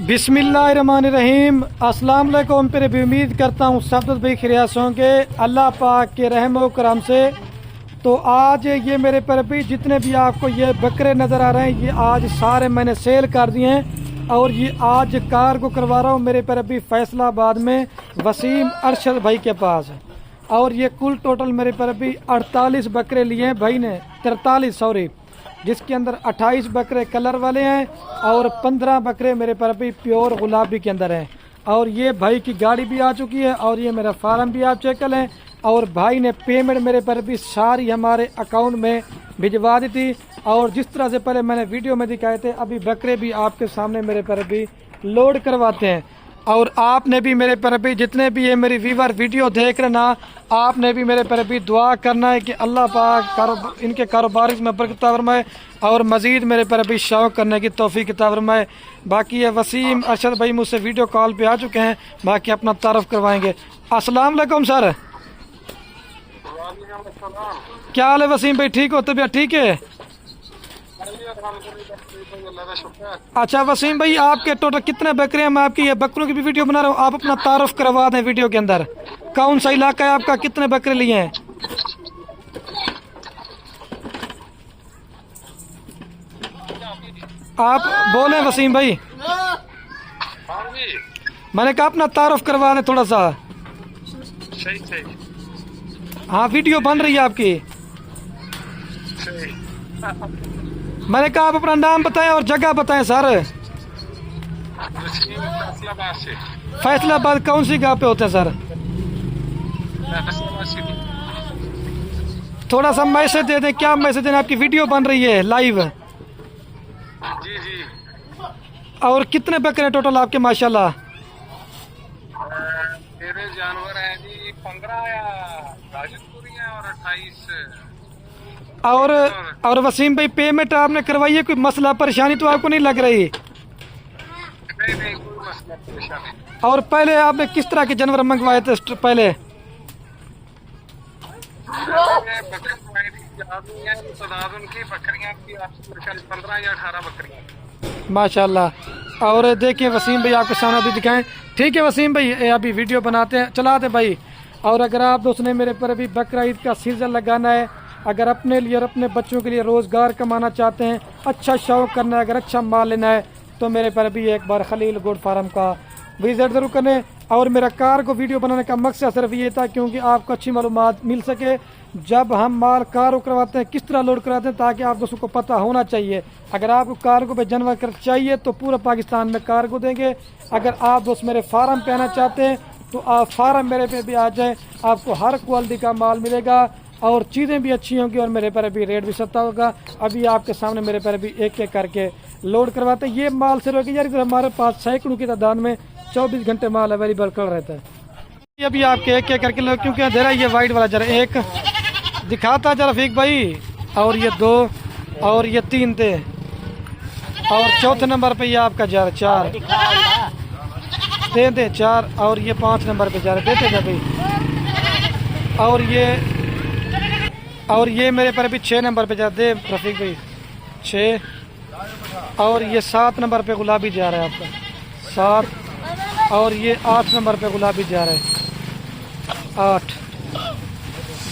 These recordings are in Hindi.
बिस्मिल्लाहिर्रहमानिर्रहीम। अस्सलाम वालेकुम। फिर भी उम्मीद करता हूँ सब दोस्त भाई खैरियत होंगे अल्लाह पाक के रहम व करम से। तो आज ये मेरे पर भी जितने भी आपको ये बकरे नज़र आ रहे हैं ये आज सारे मैंने सेल कर दिए हैं और ये आज कार को करवा रहा हूँ मेरे पर भी फैसलाबाद में वसीम अरशद भाई के पास। और ये कुल टोटल मेरे पर भी 48 बकरे लिए हैं भाई ने, 43 सॉरी, जिसके अंदर 28 बकरे कलर वाले हैं और 15 बकरे मेरे पर भी प्योर गुलाबी के अंदर हैं। और ये भाई की गाड़ी भी आ चुकी है और ये मेरा फार्म भी आप चेक कर लें। और भाई ने पेमेंट मेरे पर भी सारी हमारे अकाउंट में भिजवा दी थी और जिस तरह से पहले मैंने वीडियो में दिखाए थे अभी बकरे भी आपके सामने मेरे पर भी लोड करवाते हैं। और आपने भी मेरे पर भी जितने भी ये मेरी व्यूवर वीडियो देख रहे ना, आपने भी मेरे पर भी दुआ करना है कि अल्लाह पाक इनके कारोबार में बरकत फरमाए और मज़ीद मेरे पर भी शौक़ करने की तौफीक अता फरमाए। बाकी ये वसीम अरशद भाई मुझसे वीडियो कॉल पे आ चुके हैं, बाकी अपना तारुफ करवाएंगे। अस्सलाम वालेकुम सर। क्या हाल है वसीम भाई, ठीक हो? तबीयत ठीक है? अच्छा वसीम भाई, आपके टोटल कितने बकरे हैं? मैं आपकी ये बकरों की भी वीडियो बना रहा हूँ, आप अपना तारुफ करवा दें वीडियो के अंदर। कौन सा इलाका है आपका, कितने बकरे लिए हैं? आप बोले वसीम भाई। मैंने कहा अपना तारुफ करवा दें थोड़ा सा। हाँ वीडियो बन रही है आपकी। मैंने कहा आप अपना नाम बताएं और जगह बताएं सर। फैसलाबाद कौन सी जगह पे होते हैं सर? थोड़ा सा मैसेज दे दें। क्या मैसेज दें? आपकी वीडियो बन रही है लाइव। जी जी। और कितने बकरे टोटल आपके माशाल्लाह? मेरे जानवर हैं जी 15 या राजस्थानी हैं और 28। और वसीम भाई पेमेंट आपने करवाई है? कोई मसला परेशानी तो आपको नहीं लग रही? नहीं कोई मसला परेशानी। और पहले आपने किस तरह के जानवर मंगवाए थे पहले? उनकी बकरियां की 15 या 18 बकरियां माशाल्लाह। और देखिए वसीम भाई आपके सामने भी दिखाएं। ठीक है वसीम भाई, अभी वीडियो बनाते हैं, चलाते भाई। और अगर आप दोस्त ने मेरे पर अभी बकरा ईद का सीज़न लगाना है, अगर अपने लिए और अपने बच्चों के लिए रोज़गार कमाना चाहते हैं, अच्छा शौक़ करना है, अगर अच्छा माल लेना है तो मेरे पर भी एक बार खलील गोड फार्म का विजिट ज़रूर करें। और मेरा कार को वीडियो बनाने का मकसद सिर्फ ये था क्योंकि आपको अच्छी मालूमात मिल सके जब हम माल कार करवाते हैं, किस तरह लोड कराते हैं, ताकि आप दोस्तों को पता होना चाहिए। अगर आपको कार्गो पे जानवर कर चाहिए तो पूरा पाकिस्तान में कार्गो देंगे। अगर आप दोस्त मेरे फार्म पे आना चाहते हैं तो आप फार्म मेरे पे भी आ जाएं, आपको हर क्वालिटी का माल मिलेगा और चीज़ें भी अच्छी होंगी और मेरे पर भी रेट भी सस्ता होगा। अभी आपके सामने मेरे पर भी एक एक करके लोड करवाते हैं। ये माल सिर्फ कि यार हमारे पास सैकड़ों की तादाद में 24 घंटे माल अवेलेबल कर रहता है। अभी आपके एक एक करके लोग क्योंकि अंधेरा ये वाइट वाला जरा एक दिखाता जरा रफीक भाई, और ये 2 और ये 3 थे और चौथे नंबर पे ये आपका जरा 4 दे 4 और ये 5 नंबर पे जरा देते जा भाई। और ये मेरे पर भी 6 नंबर पे जा दे रफीक भाई 6। और ये 7 नंबर पे गुलाबी जा रहा है आपका 7। और ये 8 नंबर पे गुलाबी जा रहा है 8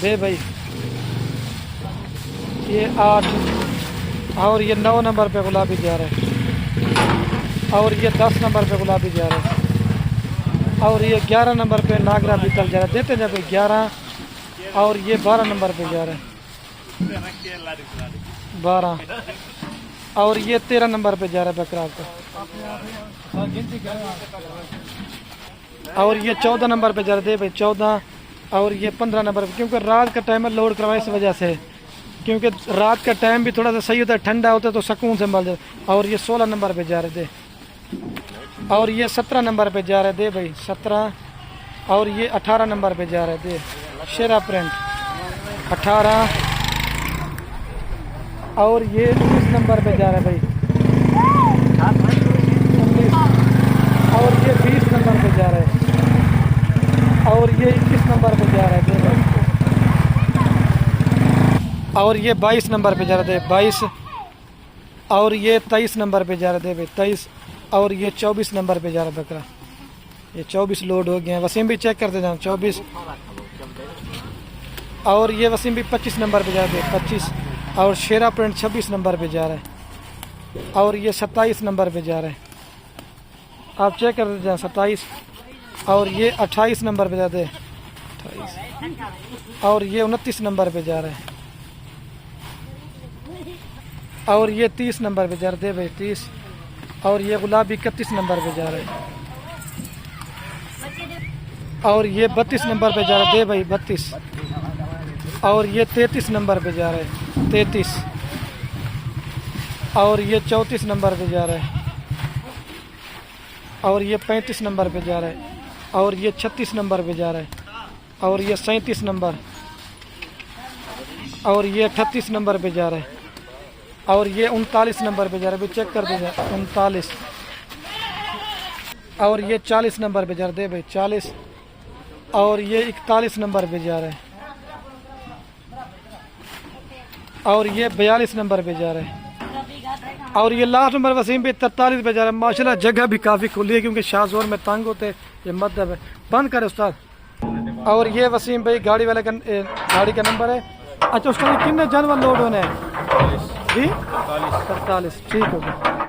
दे भाई, ये 8। और ये 9 नंबर पे गुलाबी जा रहा है और ये 10 नंबर पे गुलाबी जा रहा है और ये 11 नंबर पे नागरा बीतल जा रहा है। देते जा भाई 11। और ये 12 नंबर पे जा रहा है 12। और ये 13 नंबर पे जा रहा है बकरा आपका। और ये 14 नंबर पे जा रहा है दे भाई 14। और ये 15 नंबर पे, क्योंकि रात का टाइम में लोड करवाए इस वजह से, क्योंकि रात का टाइम भी थोड़ा सा सही होता है, ठंडा होता है तो सुकून से मल जाए। और ये 16 नंबर पे जा रहे दे। और ये 17 नंबर पे जा रहे दे भाई 17। और ये 18 नंबर पे जा रहे दे शेरा प्रिंट 18। और ये 19 नंबर पे जा रहा है भाई 19। और ये 20 नंबर पे जा रहा है और ये 21 नंबर पे जा रहा है। और ये 22 नंबर पे जा रहे थे 22। और ये 23 नंबर पे जा रहे थे भाई 23। और ये 24 नंबर पे जा रहा है बकरा। ये 24 लोड हो गए हैं। वसीम भी चेक करते जाओ 24। और ये वसीम भी 25 नंबर पे जा रहे हैं 25। और शेरा प्रिंट 26 नंबर पे जा रहा है। और ये 27 नंबर पे जा रहा है। आप चेक करते जाओ 27। और ये 28 नंबर पे जाते हैं 28। और ये 29 नंबर पे जा रहा है। और ये 30 नंबर पे जा रहा है भाई 30। और ये गुलाब 31 नंबर पे जा रहा है। और ये 32 नंबर पे जा रहा है दे भाई 32। और ये 33 नंबर पे जा रहा है 33। और ये 34 नंबर पे जा रहा है। और ये 35 नंबर पे जा रहा है। और ये 36 नंबर पे जा रहा है। और ये 37 नंबर। और ये 38 नंबर पे जा रहा है। और ये 39 नंबर पे जा रहा है। चेक कर दीजिए 39। और ये 40 नंबर पे जा रहा है भाई 40। और ये 41 नंबर पे जा रहा है। और ये 42 नंबर पे जा रहा है। और ये लास्ट नंबर वसीम पे 43 पे जा रहा है। माशाल्लाह जगह भी काफ़ी खुली है क्योंकि शाहजोर में तंग होते ये मदद है। बंद करे उस्ताद। और ये वसीम भाई गाड़ी वाले का गाड़ी का नंबर है। अच्छा उसका कितने जानवर लोड होने हैं जी 43। ठीक हो गया।